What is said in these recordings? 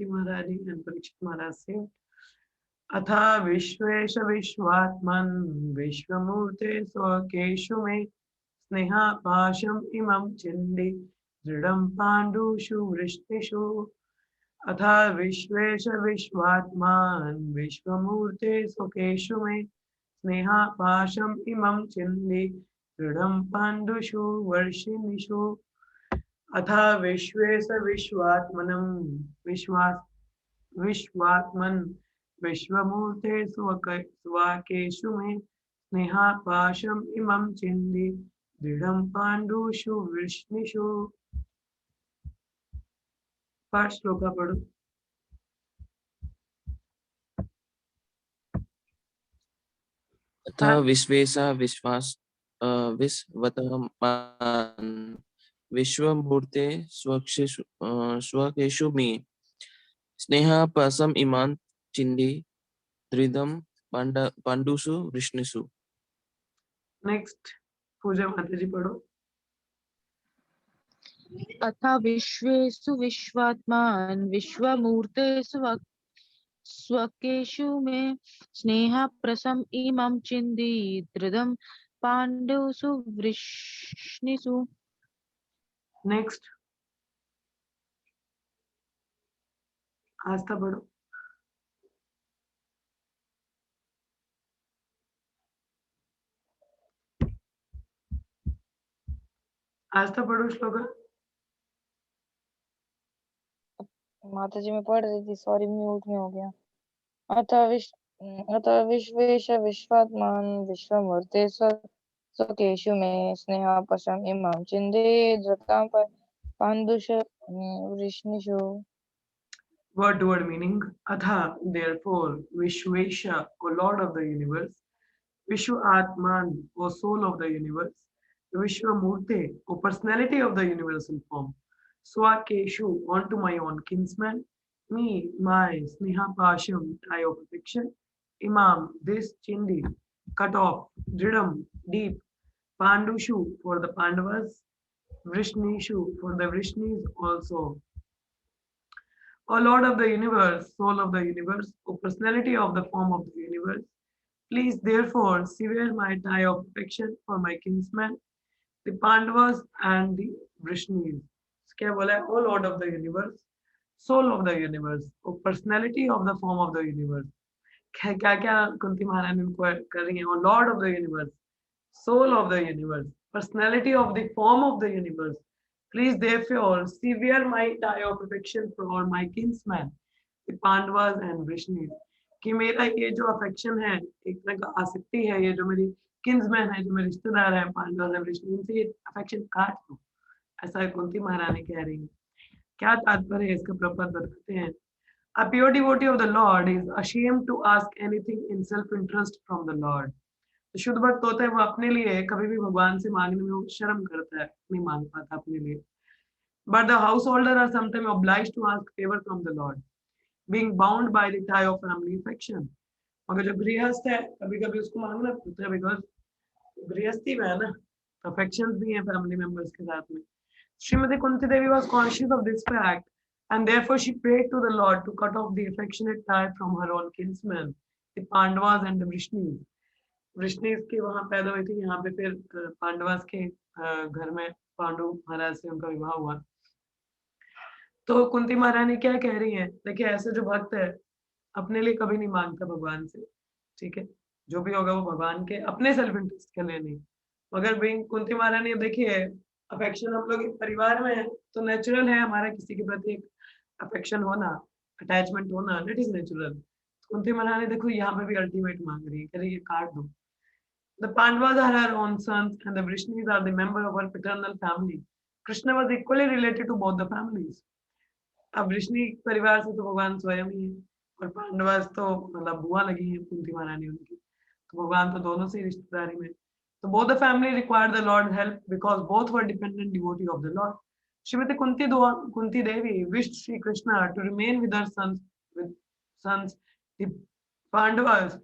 कुंती महारानी एंड परीक्षित महाराज से अथा विश्वेश विश्वात्मन विश्वमूर्ते स्वकेशु मे स्नेहापाशम इमं चिन्धि दृढं पाण्डुषु वृष्टिषु अथा विश्वेश विश्वात्मान् विश्वमूर्ते स्वकेशु मे स्नेहापाशम इमं चिन्धि दृढं पाण्डुषु वर्षिणीषु अथा विश्वेश विश्वात्मनं विश्वात्मन् विश्वमूर्ते स्वाकेषु मे स्नेहापाशम इमं चिन्धि दृढं पाण्डुषु वृष्णिषु। पाठ श्लोका पढ़ो। अथ विश्वेशा विश्वतमान विश्वमूर्ते स्वकेषु मे स्नेहापाशम इमान् चिन्धि दृढं पाण्डुषु वृष्णिषु। नेक्स्ट पूजा माता जी पढ़ो। अथा विश्वेषु विश्वात्मान् विश्वमूर्ते स्वकेषु मे स्नेहाप्रसम इमं चिन्धि दृढं पाण्डुषु वृष्णिषु। नेक्स्ट आस्था पढ़ो। आस्था पढ़ो श्लोका। माता जी मैं पढ़ रही थी, सॉरी म्यूट में हो गया। अथ विश्वेश विश्वात्मान विश्वमूर्ते स्वकेषु मे स्नेहापशम इमं चिन्धि दृढं पाण्डुषु वृष्णिषु। Word to word meaning. Atha, therefore, Vishvesha, O Lord of the universe, Vishwa Atman, O soul of the universe, Vishwamurte, O personality of the universal form, Swakeshu, onto my own kinsman, me, my Sneha Pasham, tie of affection, Imam, this Chindi, cut off, Dridam, deep, Pandushu, for the Pandavas, Vrishnishu, for the Vrishnis also. O Lord of the universe, soul of the universe, O personality of the form of the universe, please therefore sever my tie of affection for my kinsmen, the Pandavas and the Vrishnis. क्या बोला है? O Lord of the universe, soul of the universe, O personality of the form of the universe. क्या क्या कुंती महारानी उनको कर रही है? O Lord of the universe, soul of the universe, personality of the form of the universe. Please therefore sever my tie of affection for my kinsmen, the Pandavas and Vrishnis. कि मेरा ये जो अफेक्शन है, एक तरह का आसक्ति है, ये जो मेरी किन्समैन है, जो मेरे रिश्तेदार हैं, पांडव और वृष्णि, इनसे ये अफेक्शन काट दो, ऐसा कुंती महारानी कह रही है। क्या तात्पर्य है इसका? प्रपद बताते हैं। A pure devotee of the Lord is ashamed to ask anything in self-interest from the Lord. शुद्ध भक्त होता है वो अपने लिए कभी भी भगवान से मांगने में वो शर्म करता है, नहीं मांग पाता अपने लिए। But the householder are sometimes obliged to ask favor from the Lord, being bound by the tie of family affection. मगर जो गृहस्थ है कभी-कभी उसको मांगना पड़ता है, बिकॉज गृहस्थी में है ना, अफेक्शंस भी हैं फैमिली मेंबर्स के साथ में। Srimati Kunti Devi was conscious of this fact, and therefore she prayed to the Lord to cut off the affectionate tie from her own kinsmen, the Pandavas and the Vrishnis. वृष्णिस की वहां पैदा हुई थी, यहाँ पे फिर पांडवास के घर में पांडु महाराज से उनका विवाह हुआ। तो कुंती महारानी क्या कह रही है? देखिए, ऐसे जो भक्त है अपने लिए कभी नहीं मांगता भगवान से, ठीक है, जो भी होगा वो भगवान के अपने सेल्फ इंटरेस्ट के लिए नहीं। मगर बिंग कुंती महारानी, देखिए अफेक्शन हम लोग परिवार में है तो नेचुरल है हमारा किसी के प्रति एक अफेक्शन होना, अटैचमेंट होना, दैट इज नेचुरल। कुंती महारानी देखो यहाँ पे भी अल्टीमेट मांग रही है, कह रही है काट दो। The Pandavas are her own sons and the Vrishnis are the member of her paternal family. Krishna was equally related to both the families. अब वृष्णि परिवार से तो भगवान स्वयं ही है और पांडवास तो मतलब बुआ लगी है कुंती महारानी उनकी, तो भगवान तो दोनों से रिश्तेदारी में। तो both the family required the Lord's help because both were dependent devotee of the Lord. Srimati Kunti Devi wished Sri Krishna to remain with her sons, the Pandavas.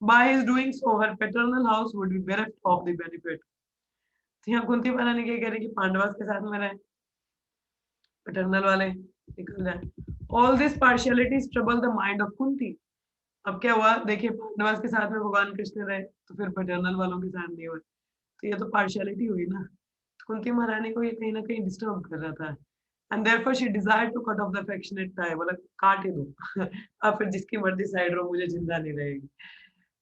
By his doing so, her paternal house would be bereft of the benefit. यहाँ कुंती महारानी क्या कह रही कि पांडवास के साथ में रहे, पैटर्नल वाले निकल जाए, All these partialities trouble the mind of Kunti. अब क्या हुआ देखिए, पांडवास के साथ में भगवान कृष्ण रहे तो फिर पैटर्नल वालों के साथ नहीं हुए, तो ये तो पार्शियलिटी हुई ना। तो कुंती महारानी को ये कहीं ना कहीं डिस्टर्ब कर रहा था, and therefore she desired to cut off the affectionate tie, बोला काट ही दो अब फिर जिसकी मर्जी साइड रहो, मुझे जिंदा नहीं रहेगी।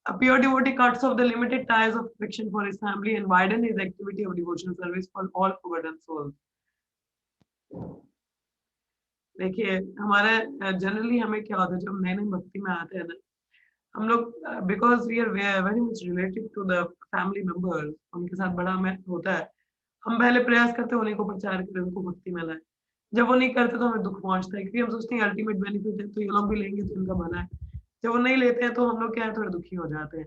A pure devotee cuts off the limited ties of affection for his family and widens his activity of devotional service for all forgotten souls. देखिए हमारे जनरली हमें क्या होता है जब नए नए भक्ति में आते हैं ना, हम लोग because we are very much related to the family members, उनके साथ बड़ा हमें होता है, हम पहले प्रयास करते हैं उन्हीं को प्रचार करें, उनको भक्ति में लाए। जब वो नहीं करते तो हमें दुख पहुंचता है, क्योंकि हम सोचते हैं अल्टीमेट बेनिफिट है तो ये लोग भी लेंगे तो इनका भला है। जब वो नहीं लेते हैं तो हम लोग क्या है, थोड़े दुखी हो जाते हैं।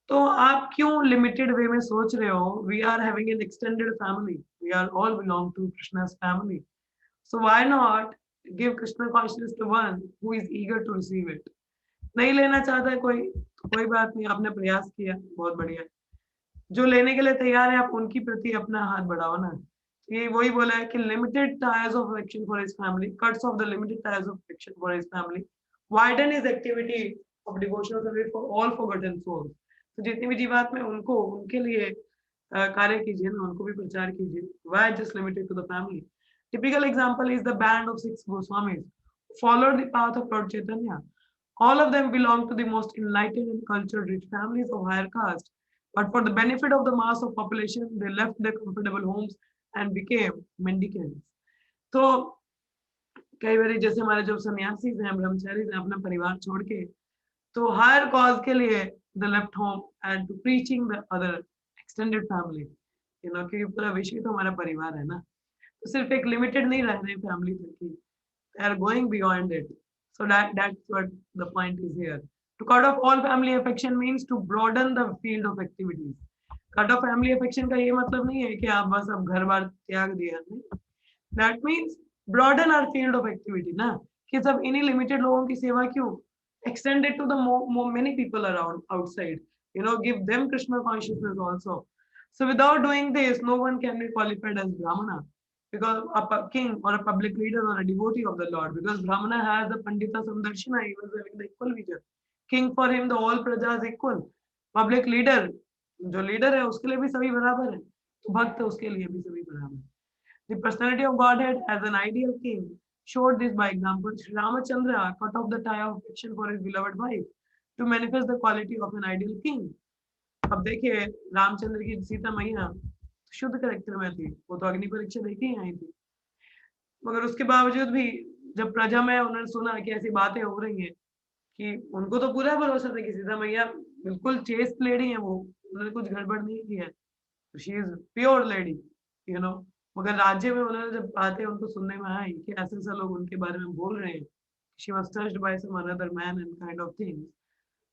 तो आप क्यों लिमिटेड वे में सोच रहे हो? We are having an extended family, we are all belong to Krishna's family, so why not give Krishna consciousness to one who is eager to receive it? नहीं लेना चाहता है कोई तो कोई बात नहीं, आपने प्रयास किया, बहुत बढ़िया। जो लेने के लिए तैयार है आप उनकी प्रति अपना हाथ बढ़ाओ ना। ये वही बोला है कि limited tyres of affection for his family, cuts off the limited ties of affection for his family, widen his activity of devotional service for all forgotten souls। तो जितनी भी जीवात्मा है उनको उनके लिए कार्य कीजिए ना, उनको भी प्रचार कीजिए। Why just limited to the family? Typical example is the band of 6 Goswamis who followed the path of Lord Chaitanya. All of them belong to the most enlightened and cultured rich families of higher caste. But for the benefit of the mass of population, they left their comfortable homes and became mendicants. तो कई बार जैसे हमारे जो सन्यासी हैं, ब्रह्मचारी हैं, अपना परिवार छोड़ के तो हायर कॉज के लिए the left home and to preaching the other extended family, you know, क्योंकि पूरा विश्व तो हमारा परिवार है ना। तो सिर्फ एक लिमिटेड नहीं रह रहे फैमिली तक की, they are going beyond it. So that's what the point is here. To cut off all family affection means to broaden the field of activities. Cut off family affection का ये मतलब नहीं है कि आप बस अब घर बार त्याग दिया, that means broaden our field of activity ना, कि सब इन्हीं लिमिटेड लोगों की सेवा क्यों, extend it to the many people around outside, you know, give them Krishna consciousness also. So without doing this, no one can be qualified as Brahmana, because a king or a public leader or a devotee of the Lord, because Brahmana has the Pandita Samdarshana, he was having the equal vision. King, for him the all praja is equal. Public leader, जो leader है उसके लिए भी सभी बराबर है, तो भक्त उसके लिए भी सभी बराबर है। The personality of Godhead as an ideal king showed this by example. Sri Ramachandra cut off the tie of affection for his beloved wife to manifest the quality of an ideal king. अब देखिए रामचंद्र की सीता मैया शुद्ध character में थी, वो तो अग्नि परीक्षा देके ही आई थी, मगर उसके बावजूद भी जब प्रजा में उन्होंने सुना कि ऐसी बातें हो रही हैं, कि उनको तो पूरा भरोसा था कि सीता मैया बिल्कुल चेस्ट लेडी है, वो उन्होंने कुछ गड़बड़ नहीं की है, she is pure lady, you know. मगर राज्य में उन्होंने जब बातें उनको सुनने में आई कि ऐसे ऐसे लोग उनके बारे में बोल रहे हैं, she was touched by some another man and kind of things,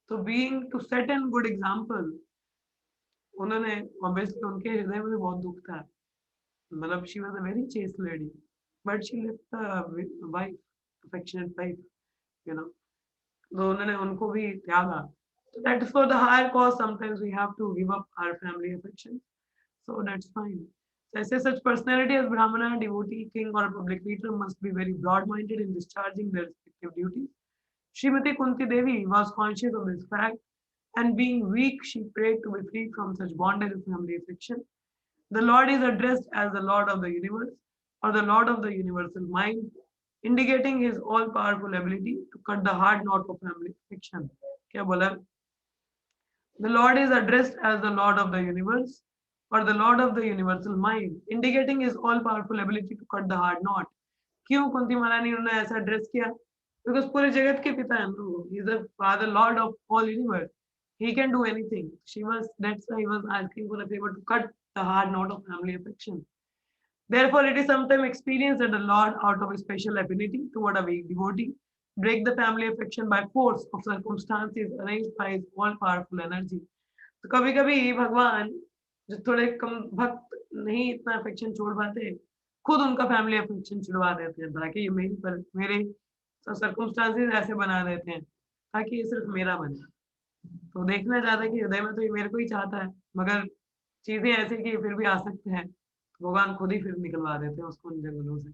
तो being to set an good example, उन्होंने ऑब्वियसली उनके हृदय में भी बहुत दुख था, मतलब she was a very chaste lady, but she left the wife, affectionate wife, you know, तो उन्होंने उनको भी त्यागा। So that is for the higher cause, sometimes we have to give up our family affection, so that's fine. So such personality as Brahmana, devotee, king or public leader must be very broad-minded in discharging their respective duties. Srimati Kunti Devi was conscious of this fact, and being weak, she prayed to be freed from such bondage of family affection. The Lord is addressed as the Lord of the universe, or the Lord of the universal mind, indicating his all-powerful ability to cut the hard knot of family affection. क्या बोला? The Lord is addressed as the Lord of the universe, or the Lord of the universal mind, indicating his all-powerful ability to cut the hard knot. क्यों कुंती महारानी उन्होंने ऐसा address किया? Because पूरे जगत के पिता हैं वो, he is the Father, Lord of all universe. He can do anything. That's why he was asking for a favor to cut the hard knot of family affection. Therefore, it is sometimes experienced that the Lord, out of his special affinity toward a weak devotee, break the family affection by force of circumstances arranged by his all-powerful energy. तो कभी-कभी भगवान जो थोड़े कम भक्त नहीं इतना affection छोड़ पाते, खुद उनका फैमिली अफेक्शन छुड़वा देते हैं, ताकि ये मेरे सर्कमस्टांसेस ऐसे बना देते हैं ताकि ये सिर्फ मेरा बने। तो देखना चाहता है कि हृदय में तो ये मेरे को ही चाहता है, मगर चीजें ऐसी कि फिर भी आसक्त है, भगवान खुद ही फिर निकलवा देते हैं उसको उन जंगलों से।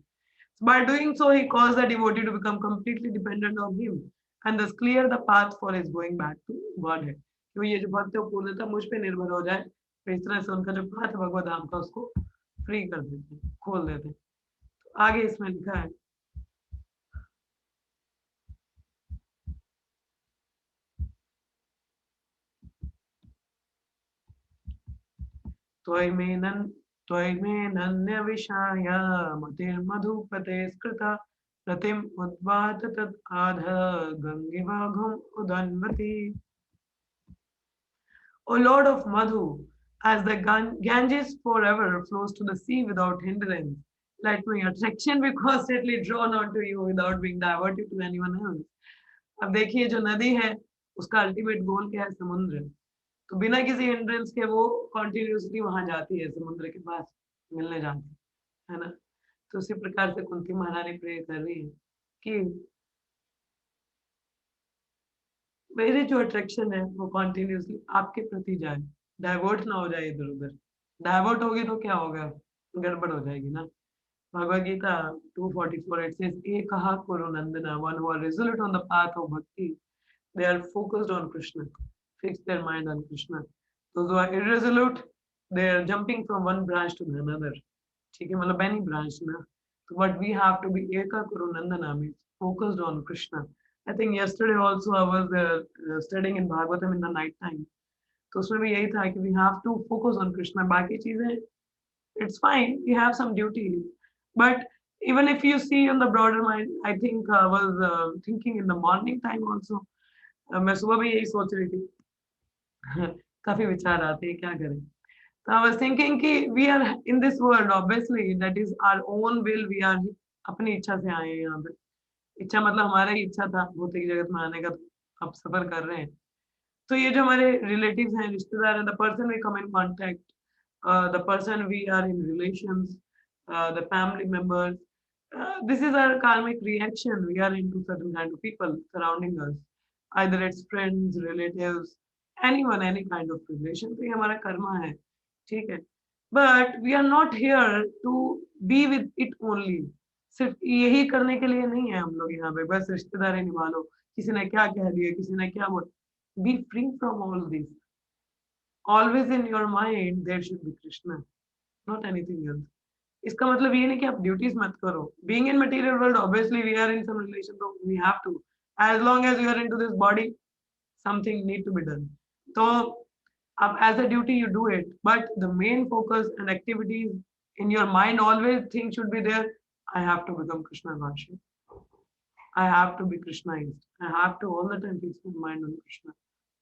By doing so, he caused the devotee to become completely dependent on him and thus clear the path for his going back to Godhead. तो ये जो भक्त है वो पूर्णतः मुझ पे निर्भर हो जाए, तो इस तरह से उनका जो पाथ है भगवत धाम का उसको फ्री कर देते हैं, खोल देते हैं। तो आगे इसमें लिखा है त्वयिमेनन्य विषाय मतिर्मधुपते स्कृता रतिम उद्वात तत् आध गंगिवाघम उदन्वति। O Lord of Madhu, as the Ganges forever flows to the sea without hindrance, let my attraction be constantly drawn onto you without being diverted to anyone else. अब देखिए जो नदी है उसका अल्टीमेट गोल क्या है? समुद्र। तो बिना किसी हिंड्रेंस के वो कॉन्टिन्यूसली वहां जाती है, समुद्र के पास मिलने जाती है ना। तो उसी प्रकार से कुंती महारानी प्रे कर रही है कि मेरी जो अट्रैक्शन है वो कॉन्टिन्यूसली आपके प्रति जाए, डाइवर्ट ना हो जाए इधर उधर। डाइवर्ट होगी तो क्या होगा? गड़बड़ हो जाएगी ना। Bhagavad Gita 2:44 it says ekaha kuru nandana, one who are resolute on the path of bhakti, they are focused on Krishna, fix their mind on Krishna. Those who are irresolute, they are jumping from one branch to another. ठीक है, मतलब any branch ना। So what we have to be eka kuru nandana means focused on Krishna. I think yesterday also I was studying in Bhagavatam in the night time. तो उसमें भी यही था कि we have to focus on Krishna. बाकी चीजें it's fine, we have some duties, but even if you see on the broader mind, I think I was thinking in the morning time also. मैं सुबह भी यही सोच रही थी काफी विचार आते हैं, क्या करें। So I was thinking कि we are in this world, obviously that is our own will, we are अपनी इच्छा से आए हैं यहाँ पे। इच्छा मतलब हमारा ही इच्छा था भौतिक जगत में आने का, तो अब सफर कर रहे हैं। तो ये जो हमारे रिलेटिव्स हैं, रिश्तेदार हैं, the person we come in contact, the person we are in relations, the family members, this is our karmic reaction. We are into certain kind of people surrounding us, either it's friends, relatives, anyone, any kind of relation. तो ये हमारा कर्मा है, ठीक है। But we are not here to be with it only. सिर्फ यही करने के लिए नहीं है हम लोग यहाँ पे, बस रिश्तेदारी निभा लो, किसी ने क्या कह दिया, किसी ने क्या बोला। Be free from all this. Always in your mind there should be Krishna, not anything else. इसका मतलब ये नहीं कि आप ड्यूटीज मत करो। Being in material world, obviously we are in some relation, so we have to. As long as you are into this body, something need to be done. So as a duty you do it, but the main focus and activities in your mind always things should be there. I have to become Krishna conscious. I have to be Krishnaized. I have to all the time fix my mind on Krishna.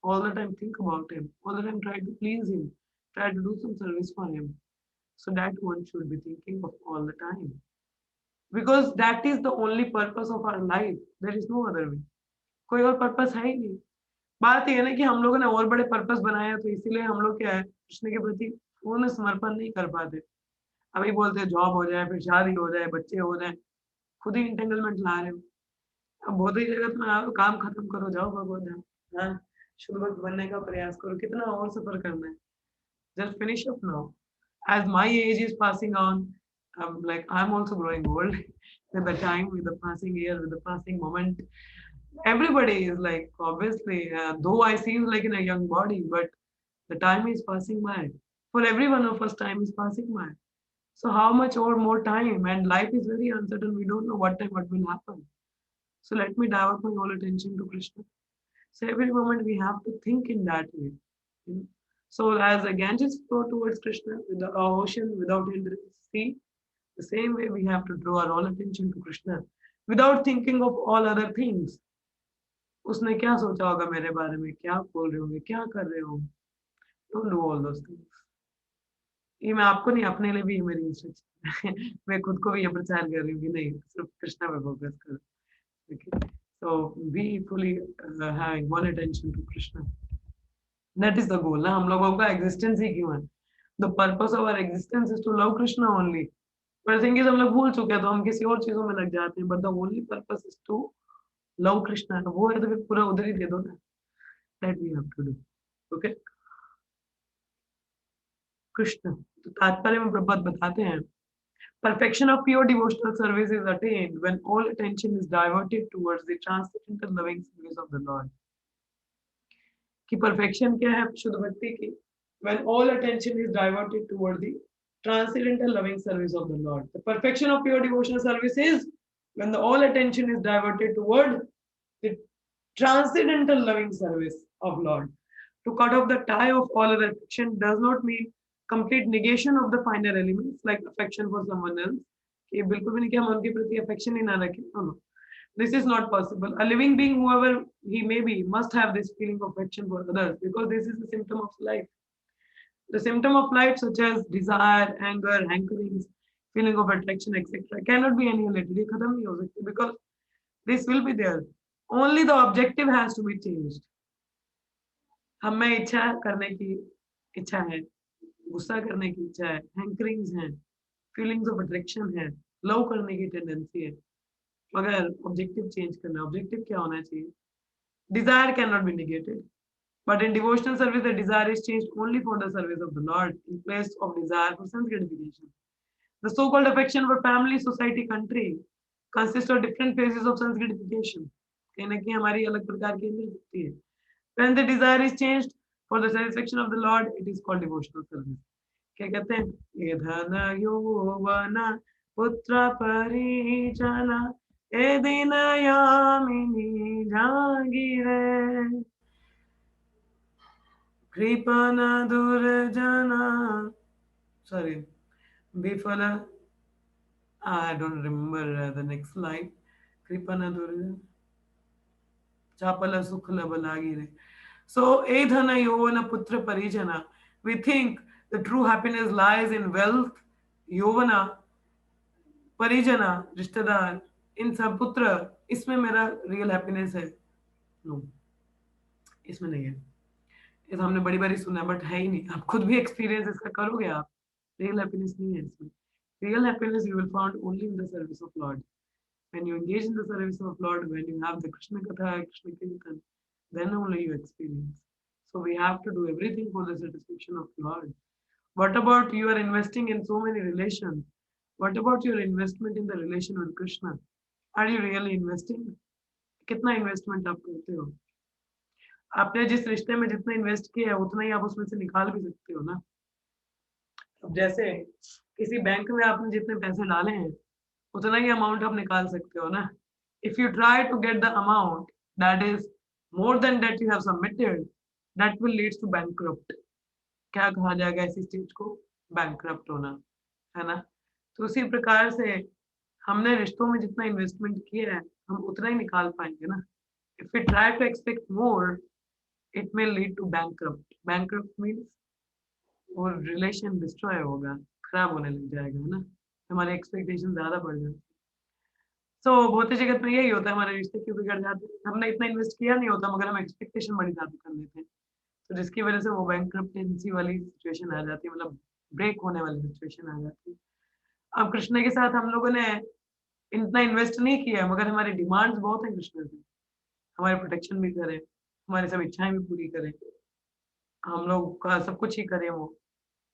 All the time think about him. All the time try to please him. Try to do some service for him. So that one should be thinking of all the time. Because that is the only purpose of our life. There is no other way. कोई और purpose है ही नहीं। बात ये है ना कि हम लोगों ने और बड़े पर्पस बनाए हैं, तो इसीलिए हम लोग क्या है, कृष्ण के प्रति पूर्ण समर्पण नहीं कर पाते। अभी बोलते हैं जॉब हो जाए, फिर शादी हो जाए, बच्चे हो जाए, खुद ही इंटेंगलमेंट ला रहे हो। अब भौतिक जगत में आओ, काम खत्म करो, जाओ भगवत धाम, हाँ, शुद्ध भक्त बनने का प्रयास करो। कितना और सफर करना है? Just finish up now. As my age is passing on, I'm also growing old with the time, with the passing year, with the passing moment. Everybody is like, obviously, though I seem like in a young body, but the time is passing by. For every one of us, time is passing by. So how much or more time? And life is very uncertain. We don't know what time, what will happen. So let me divert my whole attention to Krishna. So every moment we have to think in that way. You know? So as the Ganges flow towards Krishna, with the ocean without hindrance, see, the same way we have to draw our all attention to Krishna without thinking of all other things. उसने क्या सोचा होगा मेरे बारे में, क्या बोल रहे होंगे, क्या कर रहे होंगे। Don't do all those things. ये मैं आपको नहीं, अपने लिए भी मेरी इंस्ट्रक्शन मैं खुद को भी ये प्रचार कर रही हूँ कि नहीं, सिर्फ कृष्णा पे फोकस करो। Okay. So be fully having one attention to Krishna. That is the goal. ना हम लोगों का existence ही क्यों है? The purpose of our existence is to love Krishna only. But the thing is हम लोग भूल चुके हैं, तो हम किसी और चीजों में लग जाते हैं. But the only purpose is to love Krishna. वो है तो फिर पूरा उधर ही दे दो ना. That we have to do. Okay. Krishna तो तात्पर्य में प्रभुपाद बताते हैं Perfection of pure devotional service is attained when all attention is diverted towards the transcendental loving service of the Lord. कि perfection क्या है शुद्ध भक्ति की? When all attention is diverted toward the transcendental loving service of the Lord. The perfection of pure devotional service is when the all attention is diverted toward the transcendental loving service of Lord. To cut off the tie of all other affection does not mean complete negation of the finer elements like affection for someone else. कि बिल्कुल भी नहीं कि हम उनके प्रति affection ही ना रखें. No, no. This is not possible. A living being, whoever he may be, must have this feeling of affection for others because this is a symptom of life. The symptom of life, such as desire, anger, hankerings, feeling of attraction, etc., cannot be annihilated. ये खत्म नहीं हो सकती because this will be there. Only the objective has to be changed. हमें इच्छा करने की इच्छा है, गुस्सा करने की इच्छा है, हैंकरिंग्स हैं, फीलिंग्स ऑफ अट्रैक्शन है, लव करने की टेंडेंसी है, मगर ऑब्जेक्टिव चेंज करना. ऑब्जेक्टिव क्या होना चाहिए? Desire cannot be negated, but in devotional service the desire is changed only for the service of the Lord in place of desire for sense gratification. The so-called affection for family, society, country consists of different phases of sense gratification. कहीं ना कहीं हमारी अलग प्रकार की इंद्रिय होती है. When the desire is changed for the satisfaction of the Lord, it is called devotional service. क्या कहते हैं? ये धन यौवना पुत्र परिजना ए दिन यामिनी जागीरे कृपण दुर्जना. Sorry, Bifala. I don't remember the next line. Kripana Durga. Chapala Sukhala Balagire. So, Edhana Yovana Putra Parijana. We think the true happiness lies in wealth, Yovana, Parijana, रिश्तेदार, इन सब पुत्र, इसमें मेरा रियल हैप्पीनेस है. नो, इसमें नहीं है. ये तो हमने बड़ी बारी सुना बट है ही नहीं. आप खुद भी एक्सपीरियंस इसका करोगे आप. रियल हैप्पीनेस नहीं है इसमें. Real happiness you will find only in the service of Lord. When you engage in the service of Lord, when you have the Krishna Katha, Krishna Kirtan, then only you experience. So we have to do everything for the satisfaction of Lord. What about you are investing in so many relations? What about your investment in the relation with Krishna? Are you really investing? कितना investment आप करते हो? आपने जिस रिश्ते में जितना invest किया है उतना ही आप उसमें से निकाल भी सकते हो ना. अब जैसे किसी बैंक में आपने जितने पैसे डाले हैं उतना ही अमाउंट आप निकाल सकते हो ना. If you try to get the amount that is more than that you have submitted, that will lead to bankrupt. क्या कहा जाएगा ऐसी स्टेज को? bankrupt होना, है ना. तो उसी प्रकार से हमने रिश्तों में जितना इन्वेस्टमेंट किया है हम उतना ही निकाल पाएंगे ना. If we try to expect more, it may lead to bankrupt. Bankrupt means वो रिलेशन डिस्ट्रॉय होगा, खराब होने लग जाएगा, है ना. हमारे एक्सपेक्टेशन ज्यादा बढ़ जाते. सो भौतिक जगत में यही होता है, हमारे रिश्ते क्यों बिगड़ जाते हैं? हमने इतना इन्वेस्ट किया नहीं होता मगर हम एक्सपेक्टेशन बड़ी ज्यादा कर लेते हैं, तो जिसकी वजह से वो बैंकरप्टेंसी वाली सिचुएशन आ जाती है, मतलब ब्रेक होने वाली सिचुएशन आ जाती है. अब कृष्ण के साथ हम लोगों ने इतना इन्वेस्ट नहीं किया मगर हमारे डिमांड्स बहुत हैं कृष्ण से. हमारे प्रोटेक्शन भी करें, हमारी सब इच्छाएं भी पूरी करें, हम लोग का सब कुछ ही करें वो,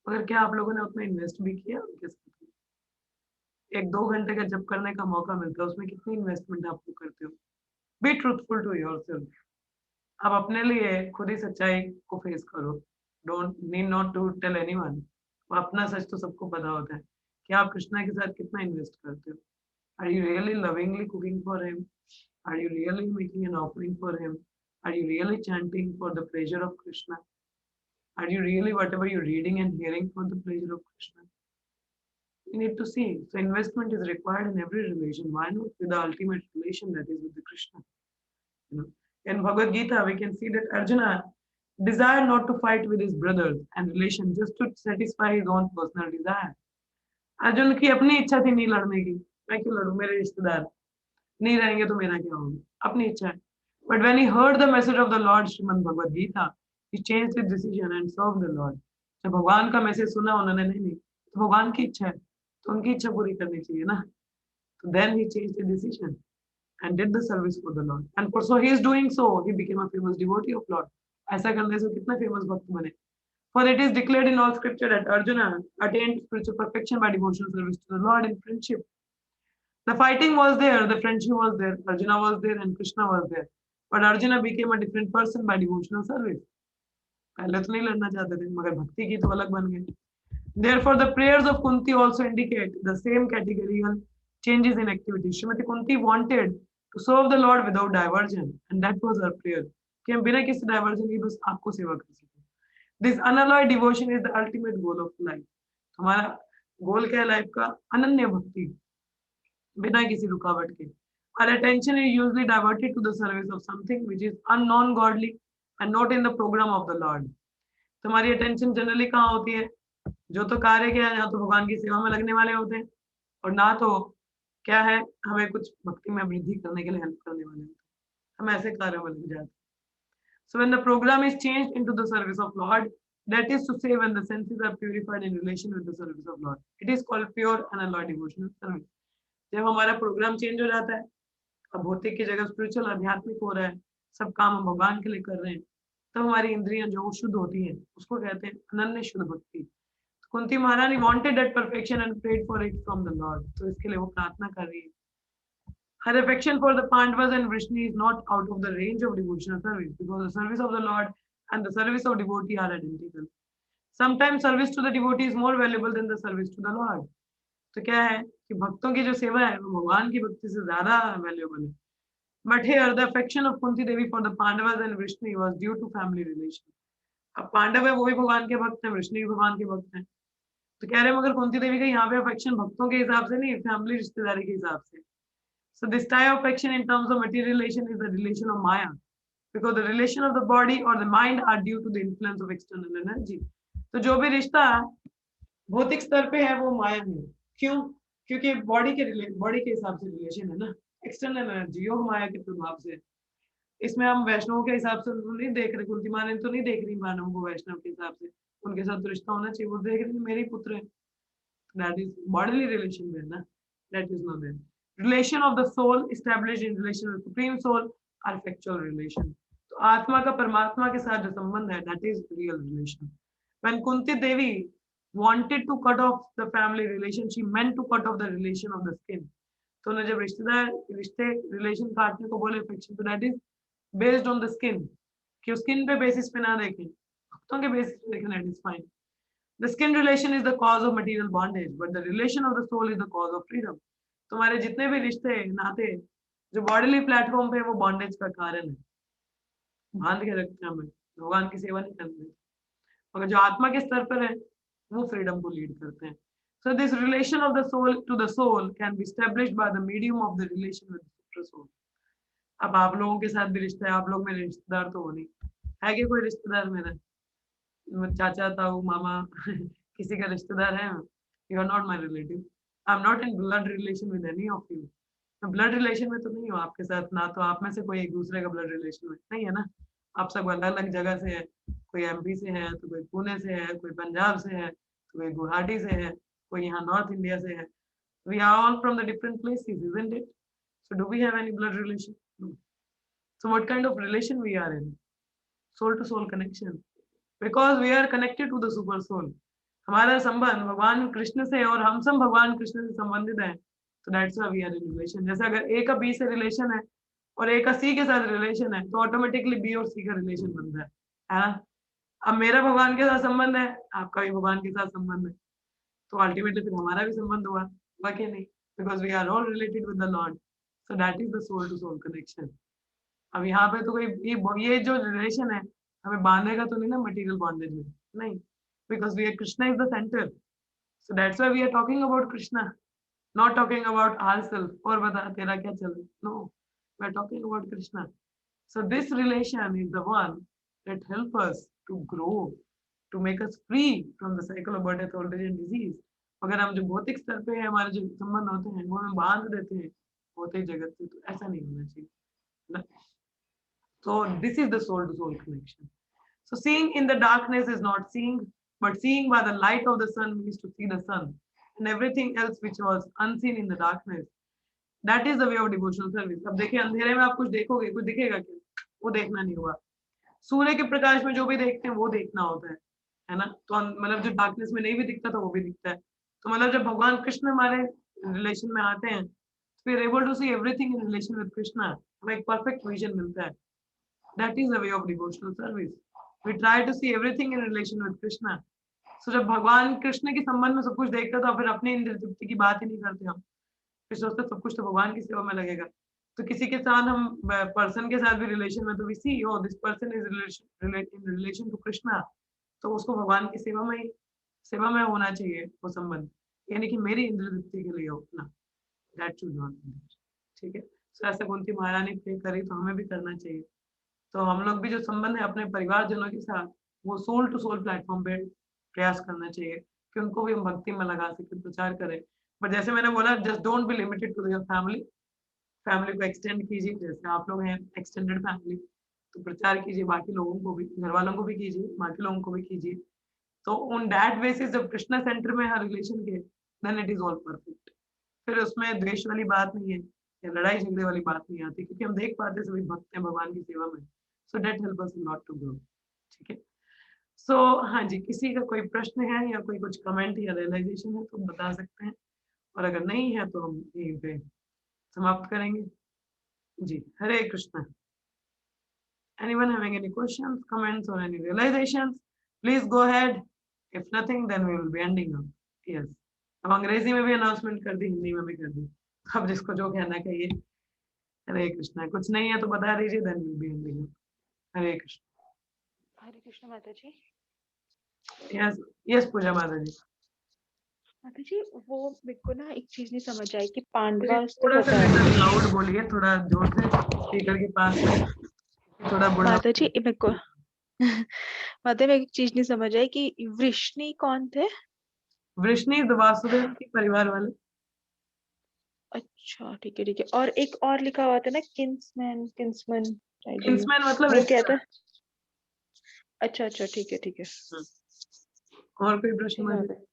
मगर क्या आप लोगों ने उतना इन्वेस्ट भी किया उनके साथ? 1-2 घंटे का जब करने का मौका मिलता है उसमें कितनी इन्वेस्टमेंट आप लोग करते हो? Be truthful to yourself. आप अपने लिए खुद ही सच्चाई को फेस करो. Don't need not to tell anyone. अपना सच तो सबको पता होता है कि आप कृष्णा के साथ कितना इन्वेस्ट करते हो. Are you really lovingly cooking for him? Are you really making an offering for him? Are you really chanting for the pleasure of Krishna? Are you really whatever you're reading and hearing for the pleasure of Krishna? You need to see. So investment is required in every relation. Why not with the ultimate relation that is with the Krishna? You know, in Bhagavad Gita we can see that Arjuna desired not to fight with his brothers and relation just to satisfy his own personal desire. Arjun की अपनी इच्छा थी नहीं लड़ने की. मैं क्यों लड़ूं? मेरे रिश्तेदार नहीं रहेंगे तो मेरा क्या होगा? अपनी इच्छा है. But when he heard the message of the Lord Srimad Bhagavad Gita, he changed his decision and served the Lord. जब भगवान का मैसेज सुना उन्होंने, नहीं तो भगवान की इच्छा है तो उनकी इच्छा पूरी करनी चाहिए ना. So then he changed his decision and did the service for the Lord. And for so he is doing so, he became a famous devotee of Lord. ऐसा करने से कितना फेमस भक्त बने. For it is declared in all scripture that Arjuna attained spiritual perfection by devotional service to the Lord in friendship. The fighting was there, the friendship was there, Arjuna was there, and Krishna was there. But Arjuna became a different person by devotional service. पहले तो नहीं लड़ना चाहते थे, मगर भक्ति की तो अलग बन गए. Therefore, the prayers of Kunti also indicate the same categorical changes in activity. Srimati Kunti wanted to serve the Lord without diversion, and that was her prayer. कि हम बिना किसी diversion के बस आपको सेवा कर सकें. This unalloyed devotion is the ultimate goal of life. हमारा गोल क्या है लाइफ का? अनन्य भक्ति, बिना किसी रुकावट के. Our attention is usually diverted to the service of something which is unknown godly and not in the program of the Lord. तुम्हारी attention generally कहाँ होती है? जो तो कार्य क्या है, या तो भगवान की सेवा में लगने वाले होते हैं, और ना तो क्या है, हमें कुछ भक्ति में वृद्धि करने के लिए हेल्प करने वाले होते हैं. हम ऐसे कार्यों में लग जाते हैं. So when the program is changed into the service of Lord, that is to say when the senses are purified in relation with the service of Lord, it is called pure unalloyed devotional service. जब हमारा programme change हो जाता है, अब भौतिक की जगह spiritual आध्यात्मिक हो रहा है, सब काम हम भगवान के लिए कर रहे हैं, तब हमारी इंद्रियां जो शुद्ध होती हैं उसको कहते हैं अनन्य शुद्ध भक्ति. कुंती महारानी wanted that perfection and prayed for it from the Lord. तो इसके लिए वो प्रार्थना कर रही है. Her affection for the Pandavas and Vrishni is not out of the range of devotional service, because the service of the Lord and the service of devotee are identical. Sometimes service to the devotee is more valuable than the service to the Lord. तो क्या है कि भक्तों की जो सेवा है वो भगवान की भक्ति से ज्यादा वैल्यूएबल है. But here the affection of Kunti Devi for the Pandavas and Vrishni was due to family relation. अब पांडव है वो भी भगवान के भक्त हैं, वृष्णि भी भगवान के भक्त हैं. तो कह रहे हैं मगर कुंती देवी का यहाँ पे अफेक्शन भक्तों के हिसाब से नहीं, फैमिली रिश्तेदारी के हिसाब से. So this type of affection in terms of material relation is the relation of Maya, because the relation of the body or the mind are due to the influence of external energy. तो जो भी रिश्ता भौतिक स्तर पे है वो माया है. क्यों? क्योंकि बॉडी के हिसाब से रिलेशन है ना, एक्सटर्नल एनर्जी योग माया के प्रभाव से. इसमें हम वैष्णव के हिसाब से नहीं देख रहे, कुंती माँ ने तो नहीं देख रही मानव को वैष्णव के हिसाब से, उनके साथ तो रिश्ता होना चाहिए. वो देख रही मेरे पुत्र है, दैट इज बॉडीली रिलेशन में ना, that is not there. Relation of the soul established in relation with supreme soul are factual relation. तो आत्मा का परमात्मा के साथ जो संबंध है that is real relation. When Kunti Devi wanted to cut off the family relation, she meant to cut off the relation of the skin. तो उन्हें जब रिश्ते रिलेशन काटने को बोले affection, तो that is based on the skin, कि स्किन पे बेसिस पे ना देखें, भक्तों के बेसिस पे देखें, that is fine. The skin relation is the cause of material bondage, but the relation of the soul is the cause of freedom. तुम्हारे जितने भी रिश्ते नाते जो बॉडीली प्लेटफॉर्म पे वो बॉन्डेज का कारण है, बांध के रखते हैं हमें, भगवान की सेवा नहीं करते. मगर जो आत्मा के स्तर पर है वो फ्रीडम को लीड करते हैं. So this relation of the soul to the soul can be established by the medium of the relation with the super soul. अब आप लोगों के साथ भी रिश्ता है, आप लोग मेरे रिश्तेदार तो हो नहीं, है कि कोई रिश्तेदार मेरा, चाचा ताऊ मामा किसी का रिश्तेदार है? You are not my relative. I am not in blood relation with any of you. मैं ब्लड रिलेशन में तो नहीं हूँ आपके साथ, ना तो आप में से कोई एक दूसरे का ब्लड रिलेशन में नहीं है ना. आप सब अलग अलग जगह से है, कोई एमपी से है, तो कोई पुणे से है, कोई पंजाब से है, तो कोई गुवाहाटी से है, कोई यहाँ नॉर्थ इंडिया से है. We are all from the different places, isn't it? So do we have any blood relation? No. So what kind of relation we are in? Soul to soul connection. Because we are connected to the super soul. हमारा संबंध भगवान कृष्ण से, और हम सब भगवान कृष्ण से संबंधित हैं. तो that's why we are in relation. जैसे अगर ए का बी से रिलेशन है और ए का सी के साथ रिलेशन है, तो ऑटोमेटिकली बी और सी का रिलेशन बनता है. हाँ, अब मेरा भगवान के साथ संबंध है, आपका भी भगवान के साथ संबंध है, तो अल्टीमेटली फिर हमारा भी संबंध हुआ, बाकी नहीं, because we are all related with the lord. So that is the soul to soul connection. अब यहाँ पे तो कोई ये जो रिलेशन है हमें बांधेगा तो नहीं ना मटेरियल बॉन्डेज में, नहीं, because we are Krishna is the center. So that's why we are talking about Krishna, not talking about ourselves. और बता तेरा क्या चल रहा है? No, we are talking about Krishna. So this relation is the one that help us to grow, to make us free from the cycle of birth, death, old age and disease. अगर हम जो भौतिक स्तर पे है हमारे जो संबंध होते हैं वो हम बांध देते हैं भौतिक जगत से, तो ऐसा नहीं होना चाहिए. So this is the soul to soul connection. So seeing in the darkness is not seeing, but seeing by the light of the sun means to see the sun and everything else which was unseen in the darkness. That is the way of devotional service. अब देखिए अंधेरे में आप कुछ देखोगे, कुछ दिखेगा क्या? वो देखना नहीं हुआ. सूर्य के प्रकाश में जो भी देखते हैं वो देखना होता है. है ना। तो मतलब जो डार्कनेस में नहीं भी दिखता था वो भी दिखता है। तो मतलब जब भगवान कृष्ण हमारे रिलेशन में आते हैं, we are able to see everything in relation with Krishna, हमें एक परफेक्ट विजन मिलता है। That is the way of devotional service. We try to see everything in relation with Krishna. So जब भगवान कृष्ण के संबंध में सब कुछ देखते हैं तो फिर अपनी इंद्रिय तृप्ति की बात ही नहीं करते हम, फिर सोचते सब कुछ तो भगवान की सेवा में लगेगा। तो किसी के साथ हम पर्सन के साथ भी रिलेशन में तो we see oh this person is in relation to Krishna, तो उसको भगवान की सेवा में होना चाहिए वो संबंध, यानी कि मेरी इंद्रिय तृप्ति के लिए हो ना, दैट शुड नॉट बी। ठीक है। तो ऐसे कुंती महारानी प्रे करी तो हमें भी करना चाहिए। तो हम लोग भी जो संबंध है अपने परिवारजनों के साथ, वो सोल टू सोल प्लेटफॉर्म पे प्रयास करना चाहिए कि उनको भी हम भक्ति में लगा सके, प्रचार करें। पर जैसे मैंने बोला, just don't be limited to your family, family को एक्सटेंड कीजिए, जैसे आप लोग हैं एक्सटेंडेड फैमिली, तो प्रचार कीजिए, बाकी लोगों को भी, घर वालों को भी कीजिए, बाकी लोगों को भी कीजिए। तो ऑन दैट बेसिस जब कृष्णा सेंटर में है रिलेशन के, then it is all perfect. फिर उसमें द्वेष वाली बात नहीं है या लड़ाई झगड़े वाली बात नहीं आती, क्योंकि हम देख पाते हैं सभी भक्त हैं भगवान की सेवा में। So that help us a lot to grow. ठीक है। सो हाँ जी, किसी का कोई प्रश्न है या कोई कुछ कमेंट या रियलाइजेशन है तो बता सकते हैं, और अगर नहीं है तो हम यहीं पे समाप्त करेंगे। जी, हरे Krishna. Anyone having any questions, comments, or any realizations, please go ahead. If nothing, then we will be ending up. Yes. अब अंग्रेजी में भी अनाउंसमेंट कर दी, हिंदी में भी कर दी, अब जिसको जो कहना कहिए। हरे कृष्णा। कुछ नहीं है तो बता दीजिए, then will be ending up. Hare Krishna. Hare Krishna माता जी। यस यस पूजा माता जी। माता जी वो मेरे को ना एक चीज नहीं समझ आई कि प्लीज पांडवास तो थोड़ा सा बता रहे लाउड बोलिए, थोड़ा जोर से स्पीकर के पास में, थोड़ा बुढ़ा। माता जी मेरे को माता मैं एक चीज नहीं समझ आई कि वृष्णि कौन थे। वृष्णि वासुदेव के परिवार वाले। अच्छा ठीक है ठीक है। और एक और लिखा हुआ था ना kinsman kinsman, I don't know Kingsman मतलब वो क्या था। रिश्तेदार। अच्छा अच्छा ठीक है ठीक है। और कोई प्रश्न ठीक है माता माता जी।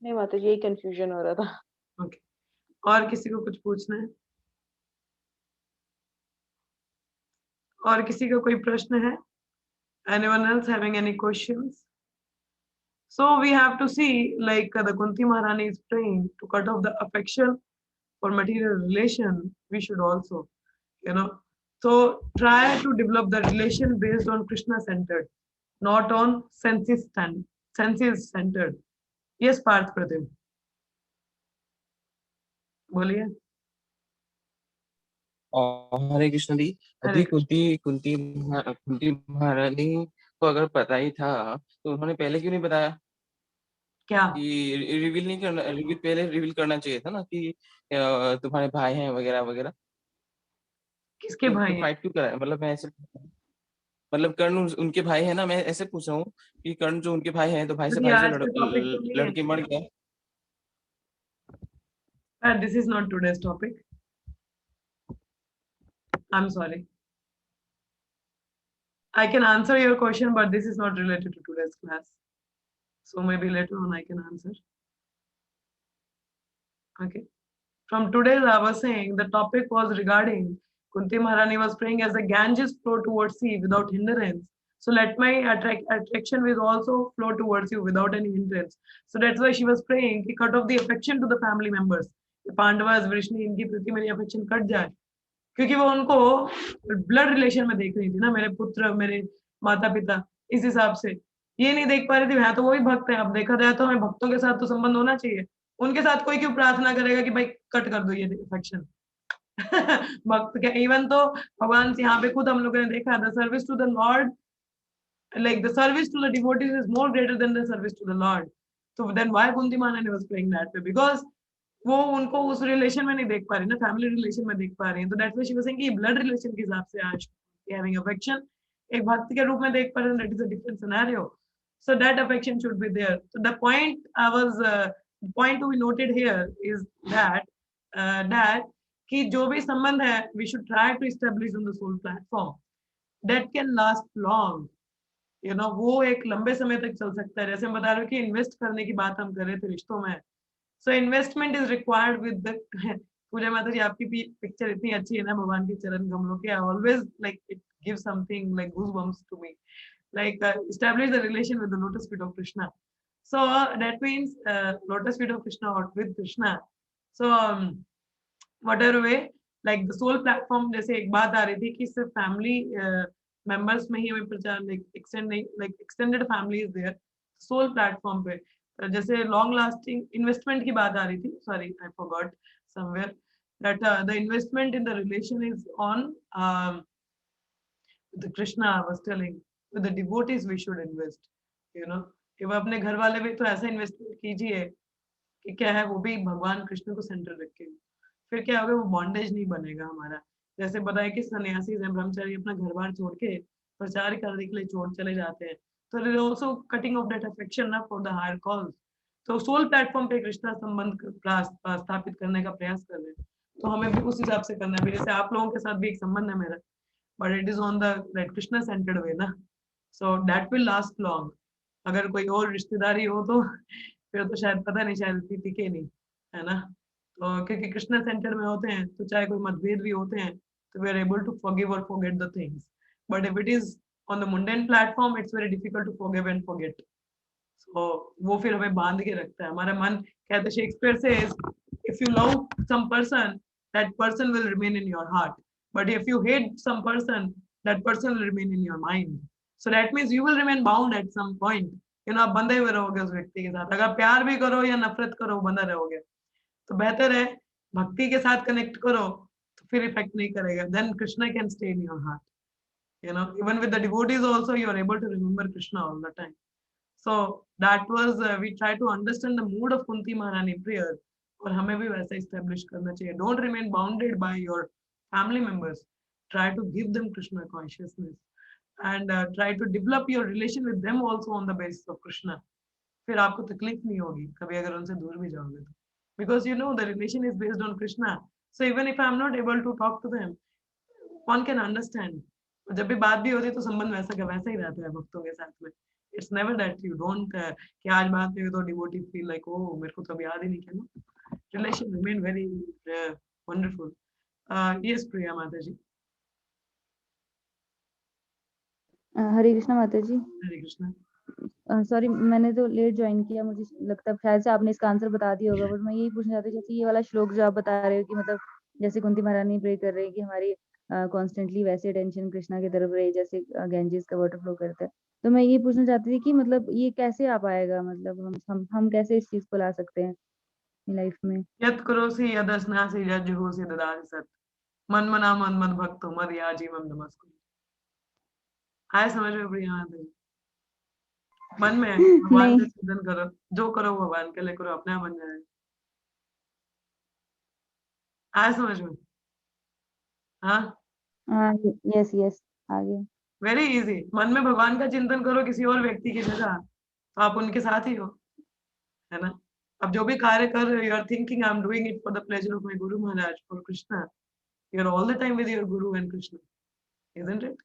नहीं माता जी यही कंफ्यूजन हो रहा था। जी? ओके। और किसी को कुछ पूछना है? और किसी का कोई प्रश्न है? Anyone else having any questions? So we have to see, like the Kunti Maharani is praying to cut off the affection for material relation. We should also, you know, so try to develop the relation based on Krishna centered, not on senses centered. Yes, Parth Pratim. बोलिए। और हरे कृष्ण दी। हरे यदि कृष्ण। कुंती महारानी को अगर पता ही था तो उन्होंने पहले क्यों नहीं बताया क्या? कि रिवील नहीं करना, पहले रिवील करना चाहिए था ना कि तुम्हारे भाई हैं वगैरह वगैरह। किसके भाई तो हैं? फाइट क्यों करा? मतलब मैं ऐसे, मतलब कर्ण उनके भाई है ना, मैं ऐसे पूछ रहा हूँ कि कर्ण जो उनके भाई हैं तो भाई से ये आज लड़, का टॉपिक तो नहीं है। लड़के मर गया। This is not today's topic. I'm sorry. I can answer your question, but this is not related to today's class. So maybe later on I can answer. Okay. From today's, I was saying the topic was regarding Kunti Maharani was praying as the Ganges flow towards sea without hindrance. So let my attraction will also flow towards you without any hindrance. So that's why she was praying कि cut off the affection to the family members. Pandavas Vrishni इनकी प्रति मेरी affection cut जाए, क्योंकि वो उनको blood relation में देख रही थी ना, मेरे पुत्र मेरे माता पिता, इस हिसाब से ये नहीं देख पा रही थी। मैं तो वो भी भक्त है, अब देखा जाए तो हमें भक्तों के साथ तो संबंध होना चाहिए, उनके साथ कोई क्यों प्रार्थना करेगा कि भाई कट कर दो ये अफेक्शन। भक्त के इवन तो भगवान से यहाँ पे खुद हम लोगों ने देखा, the service to the lord, like the service to the devotees is more greater than the service to the Lord. So then why Kunti Maharani was praying that way? Because वो उनको उस रिलेशन में नहीं देख पा रही ना, family relation में देख पा रही है। तो that's why she was saying कि ब्लड रिलेशन के हिसाब से आज हैविंग अफेक्शन एक भक्त के रूप में देख पा रहे हैं, that is a different scenario. So that affection should be there. So the point to be noted here is that कि जो भी संबंध है we should try to establish on the soul platform that can last long, you know, वो एक लंबे समय तक चल सकता है। जैसे हम बता रहे हो कि इन्वेस्ट करने की बात हम कर रहे थे रिश्तों में, so investment is required with the Puja माता जी आपकी पिक्चर इतनी अच्छी है ना भगवान के चरण कमलों के, always like it give something like goosebumps to me. like establish the relation with the lotus feet of Krishna. So that means lotus feet of Krishna or with Krishna. So whatever way, like the soul platform, जैसे एक बात आ रही थी कि सिर्फ family members में ही हमें प्रचार like extended family is there soul platform पे जैसे लॉन्ग लास्टिंग इन्वेस्टमेंट की बात आ रही थी sorry I forgot somewhere that the investment in the relation is on the Krishna was telling with the devotees we should invest, you know, कि वो अपने घर वाले भी तो ऐसा इन्वेस्टमेंट कीजिए कि क्या है वो भी भगवान कृष्ण को सेंटर रख के, फिर क्या होगा वो बॉन्डेज नहीं बनेगा हमारा। जैसे बताया कि सन्यासी हैं ब्रह्मचारी अपना घर बार छोड़ के प्रचार करने के लिए छोड़ चले जाते हैं, तो it is also cutting of that affection ना फॉर द हायर कॉल्स। तो सोल प्लेटफॉर्म पे कृष्णा संबंध स्थापित करने का प्रयास कर रहे हैं, तो हमें भी उस हिसाब से करना है। जैसे आप लोगों के साथ भी एक संबंध है मेरा, but it is on the that Krishna centered way ना, so that will last long. अगर कोई और रिश्तेदारी हो तो फिर तो शायद पता नहीं, शायद इतनी टिके नहीं, है ना। तो क्योंकि कृष्णा सेंटर में होते हैं तो चाहे कोई मतभेद भी होते हैं तो we are able to forgive और forget the things, but if it is on the mundane platform it's very difficult to forgive and forget. So वो फिर हमें बांध के रखता है हमारा मन। कहते शेक्सपियर से if you love some person that person will remain in your heart, but if you hate some person that person will remain in your mind, so that means you will remain bound at some point, you know, आप बंधे हुए रहोगे उस व्यक्ति के साथ। अगर प्यार भी करो या नफरत करो बंधा रहोगे, तो बेहतर है भक्ति के साथ कनेक्ट करो तो फिर इफेक्ट नहीं करेगा। then Krishna can stay in your heart, you know, even with the devotees also you are able to remember Krishna all the time. So that was we try to understand the mood of Kunti Maharani prayer, और हमें भी वैसा establish करना चाहिए। Don't remain bounded by your family members, try to give them Krishna consciousness and try to develop your relation with them also on the basis of Krishna। फिर आपको तकलीफ नहीं होगी कभी अगर उनसे दूर भी जाओगे तो, because you know the relation is based on Krishna, so even if I am not able to talk to them one can understand। जब भी बात भी होती है तो संबंध वैसा का वैसा ही रहता है भक्तों के साथ में। It's never that you don't कि आज बात नहीं हुई तो डिवोटी फील लाइक ओ मेरे को तो अब याद ही नहीं किया। Relation remain very wonderful. Yes Priya माता जी। हरे कृष्णा माता जी। हरे कृष्णा। सॉरी मैंने तो लेट ज्वाइन किया, मुझे लगता है शायद से आपने इसका आंसर बता दिया होगा, बट मैं यही पूछना चाहती हूँ जैसे ये वाला श्लोक जो आप बता रहे हो कि मतलब जैसे कुंती महारानी प्रे कर रहे हैं कि हमारी कॉन्स्टेंटली वैसे अटेंशन कृष्णा की तरफ रहे जैसे गैंजेस का वाटर फ्लो करता है। तो मैं ये पूछना चाहती थी कि मतलब ये कैसे आ पाएगा, मतलब हम कैसे इस चीज को ला सकते हैं लाइफ में। यत् करोसि यदस्नासि यज्जुहोसि ददासि सत् मन मना मन मद भक्तो मद याजी मम नमस्कुरु। आए समझ में प्रिया माता जी? मन में भगवान नहीं का चिंतन करो, जो करो भगवान के लिए करो, अपने आप बन जाएगा। आए समझ में? हाँ हाँ यस यस आगे। Very easy. मन में भगवान का चिंतन करो किसी और व्यक्ति की जगह, तो आप उनके साथ ही हो, है ना। अब जो भी कार्य कर रहे हो you are thinking I am doing it for the pleasure of my guru Maharaj, for Krishna. You are all the time with your guru and Krishna, isn't it?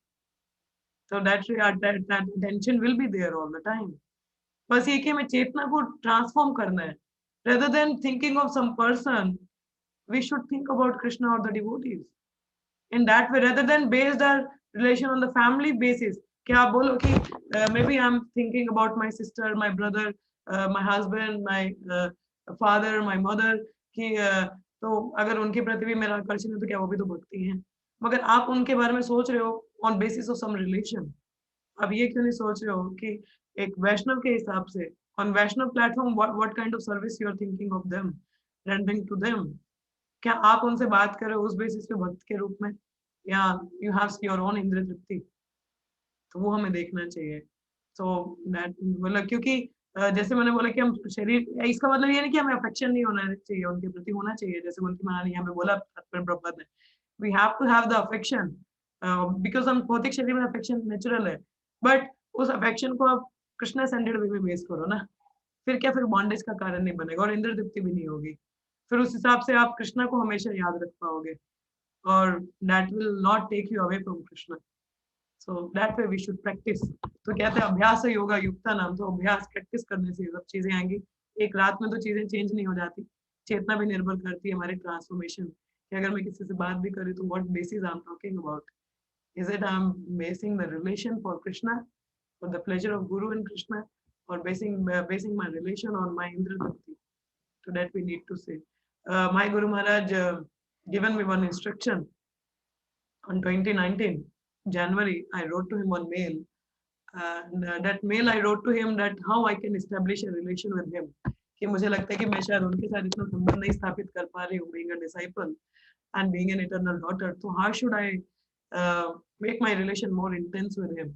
So that attention will be there all the time। बस ये कि हमें चेतना को transform करना है। rather than thinking of some person we should think about Krishna or the devotees in that way, rather than based our relation on the family basis। कि आप बोलो कि maybe I'm thinking about my sister, my brother, my husband, my father, my mother कि तो अगर उनके प्रति भी मेरा आकर्षण है तो क्या वो भी तो भक्ति है। मगर आप उनके बारे में सोच रहे हो on basis of some relation। अब ये क्यों नहीं सोच रहे हो कि एक वैष्णव के हिसाब से on Vaishnava platform what kind of service you are thinking of them, rendering to them। क्या आप उनसे बात कर रहे हो उस बेसिस पे भक्त के रूप में, या यू हैव योर ओन इंद्रिय तृप्ति, तो वो हमें देखना चाहिए। सो दैट मतलब क्योंकि जैसे मैंने बोला कि हम शरीर, इसका मतलब ये नहीं कि हमें अफेक्शन नहीं होना चाहिए, उनके प्रति होना चाहिए। जैसे कुंती महारानी यहाँ पे बोला प्रभुपाद ने, we have to have the affection because हम भौतिक शरीर में अफेक्शन नेचुरल है, बट उस अफेक्शन को आप कृष्णा सेंटर्ड वे में बेस करो ना, फिर क्या, फिर बॉन्डेज का कारण नहीं बनेगा और इंद्र तृप्ति भी नहीं होगी। फिर उस हिसाब से आप कृष्णा को हमेशा याद रख पाओगे और that will not take you away from Krishna. So that way we should practice. तो कहते हैं अभ्यास योगा युक्ता नाम, तो अभ्यास प्रैक्टिस करने से सब चीजें आएंगी। एक रात में तो चीजें चेंज नहीं हो जाती, चेतना भी निर्भर करती है हमारी ट्रांसफॉर्मेशन कि अगर मैं किसी से बात भी करूँ तो what basis I am talking about, is it I am basin the relation for Krishna for the pleasure of Guru and Krishna, or basing my relation on my Indra Bhakti. So that we need to say. My Guru Maharaj given me one instruction on 2019 January. I wrote to him one mail, and that mail I wrote to him that how I can establish a relation with him. कि मुझे लगता है कि मैं शायद उनके साथ इतना संबंध नहीं स्थापित कर पा रही हूँ, being a disciple and being an eternal daughter. So how should I make my relation more intense with him?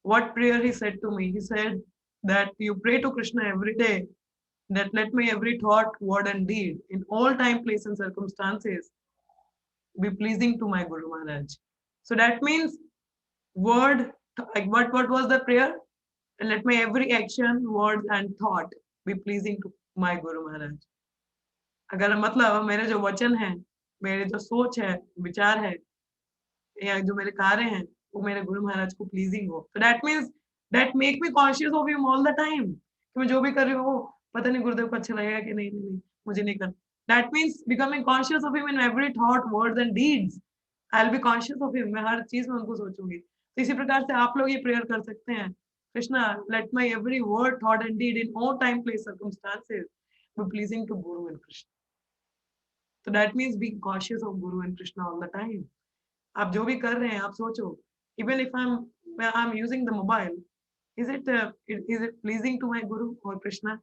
What prayer he said to me? He said that you pray to Krishna every day, that let my every thought, word, and deed in all time, place, and circumstances be pleasing to my Guru Maharaj. So that means word, like what was the prayer? And let my every action, word, and thought be pleasing to my Guru Maharaj. अगर मतलब मेरे जो वचन है, मेरे जो सोच है, विचार है, या जो मेरे कार्य हैं, वो मेरे गुरु महाराज को प्लीजिंग हो. So that means that make me conscious of him all the time. कि मैं जो भी कर रही हूँ, पता नहीं गुरुदेव को अच्छा लगेगा कि नहीं, मुझे नहीं करना. That means becoming conscious of him in every thought, words and deeds. I'll be conscious of him. मैं हर चीज में उनको सोचूंगी. तो इसी प्रकार से आप लोग ये प्रेयर कर सकते हैं. Krishna, let my every word, thought and deed in all time, place, circumstances be pleasing to Guru and Krishna. So that means being cautious of Guru and Krishna all the time. आप जो भी कर रहे हैं, आप सोचो. Even if I'm using the mobile, is it pleasing to my Guru or Krishna?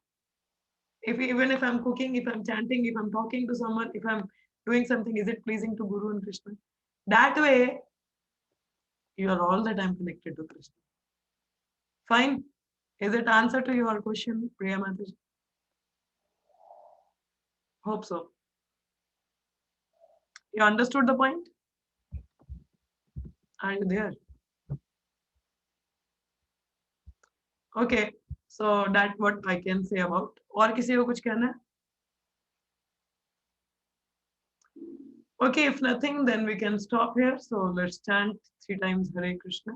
Even if I'm cooking, if I'm chanting, if I'm talking to someone, if I'm doing something, is it pleasing to Guru and Krishna? That way, you are all the time connected to Krishna. Fine. Is it answer to your question, Priya Mataji? Hope so. You understood the point? Are you there? Okay, so that's what I can say about. और किसी को कुछ कहना है? Okay, if nothing, then we can stop here. So let's chant 3 times Hare Krishna.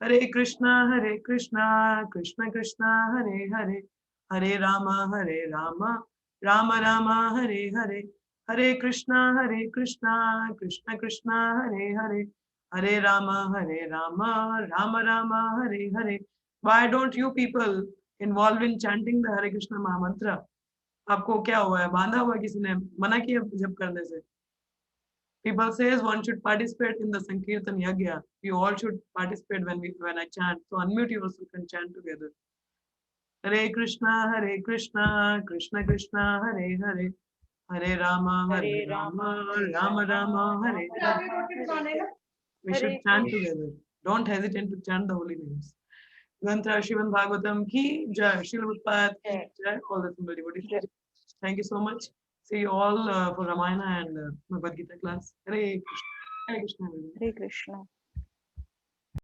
Hare Krishna, Krishna Krishna, Hare Hare, Hare Rama, Rama Rama, Hare Hare, Hare Krishna, Krishna Krishna, Hare Hare, Hare Rama, Rama Rama, Hare Hare. Why don't you people involved in chanting the Hare Krishna Mahamantra? आपको क्या हुआ है? बांधा हुआ किसी ने? मना किया जब करने से? People says one should participate in the Sankirtan Yagya. You all should participate when I chant. So unmute yourself and chant together. Hare Krishna, Krishna Krishna, Hare Hare, Hare Rama, Rama Rama, Hare Hare. We should chant together. Don't hesitate to chant the holy names. Gantra Shivan Bhagavatam ki jai, Srila Prabhupada ki jai, all the symbol devotees. Thank you so much. See you all for Ramayana and Bhagavad Gita class. Hare Krishna. Hare Krishna. Hare Krishna.